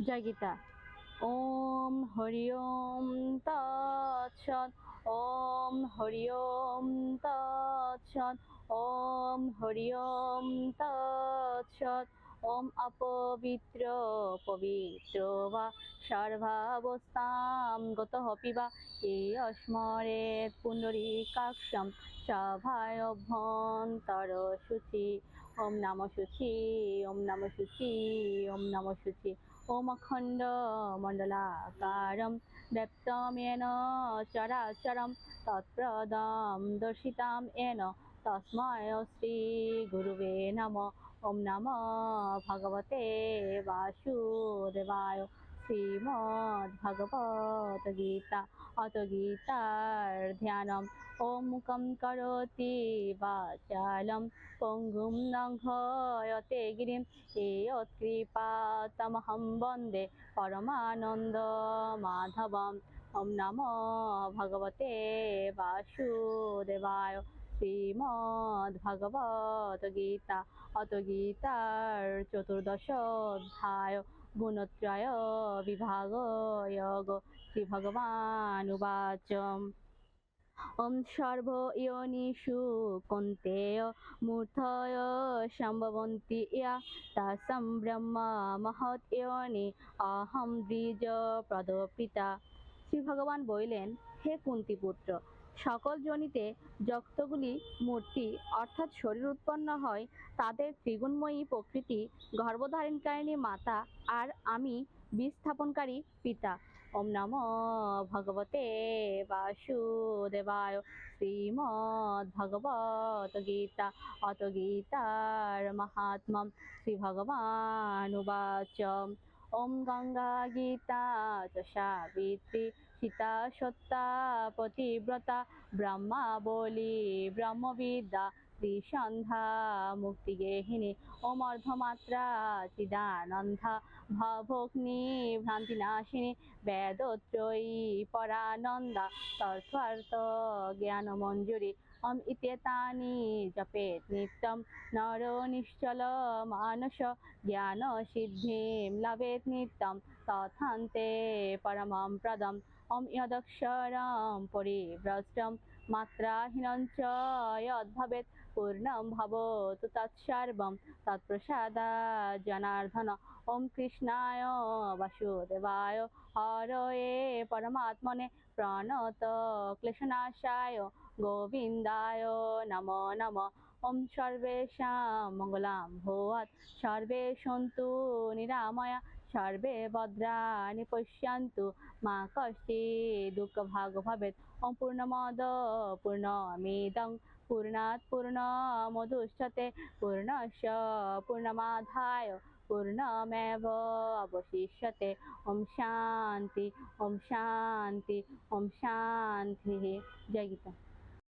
জয় গীতা। ওম হরি ওম তৎসৎ। ওম হরি ওম তৎসৎ। ওম হরি ওম তৎসৎ। ওম অপবিত্র পবিত্র বা সর্বাবস্থাম গতঃ পিবা স্মরেৎ পুণ্ডরীকাক্ষং সভায় অভ্যন্তর শুচি। ওম নম শুচি, ওম নম শুচি, ওম নম শুচি। ওম অখণ্ড মণ্ডলাকারম ব্যপ্তম येन চরাচরম তৎপ্রদম দর্শিতাম येन তস্मै শ্রী গুরুবে নমঃ। ওম নমো ভগবতে বাসুদেবায়। শ্রীমদ্ ভগবত গীতা অত গীতার ধ্যানম। ওম মুখম করোতি বাচালম পঙ্গুম লঙ্ঘয়তে গিরিম यत्कृपातमहं वन्दे परमानन्द माधवम्। ओम नमो भगवते वासुदेवाय। শ্রীমদ্ ভগবত গীতা অত গীতার চতুর্দশ অধ্যায় গুণত্রয় বিভাগ যোগ। শ্রী ভগবান উবাচ ওম সর্ব ইয়োনিষু কৌন্তেয় মূর্ধয় সম্ভবন্তি ইয়া তাসাম ব্রহ্ম মহৎ ইয়োনি অহম দ্বিজ প্রদপিতা। শ্রী ভগবান বললেন, হে কুন্তিপুত্র, সকল যোনিতে যতগুলি মূর্তি অর্থাৎ শরীর উৎপন্ন হয় তাদের ত্রিগুণময়ী প্রকৃতি, গর্ভধারণকারিণী মাতা, আর আমি বীজ স্থাপনকারী পিতা। ওম নমো ভগবতে বাসুদেবায়। শ্রীমদ্ ভগবত গীতা অত গীতার মাহাত্ম্যম। শ্রী ভগবান উবাচ ওম গঙ্গা গীতা চ সাবিত্রী সীতা সত্যা পতিব্রতা ব্রহ্মাবলী ব্রহ্মবিদ্যা ত্রিসন্ধ্যা মুক্তিগেহিনী। ওম অর্ধমাত্রা চিদানন্দা ভবগ্নি ভ্রান্তিনাশিনী বেদত্রয়ী পরানন্দা তত্ত্বার্থ জ্ঞানমঞ্জুরি। ওম ইত্যেতানি জপেৎ নিত্যং নরো নিশ্চল মানস জ্ঞান সিদ্ধিং লভেৎ নিত্যং তথান্তে পরমং পদম। ওম যদক্ষরং পরিভ্রষ্টং মাত্রাহীনং চ যদ্ভবেৎ পূর্ণং ভবতু তৎসর্বং তৎপ্রসাদাৎ জনার্দন। ওম কৃষ্ণায় বাসুদেবায় হরয়ে পরমাত্মনে প্রণত ক্লেশনাশায় গোবিন্দায় নমো নমঃ। ওম সর্বেষাং মঙ্গলাং ভূয়াৎ সর্বে সন্তু নিরাময়া সর্বে ভদ্রাণি পশ্যন্তু মা কশ্চিৎ দুঃখভাগ্ ভবেৎ। ওম পূর্ণমদ পূর্ণমিদং পূর্ণাৎ পূর্ণমুদচ্যতে পূর্ণস্য পূর্ণমাদায় পূর্ণমেব অবশিষ্যতে। ওম শান্তি, ওম শান্তি, ওম শান্তি। জয় গীতা।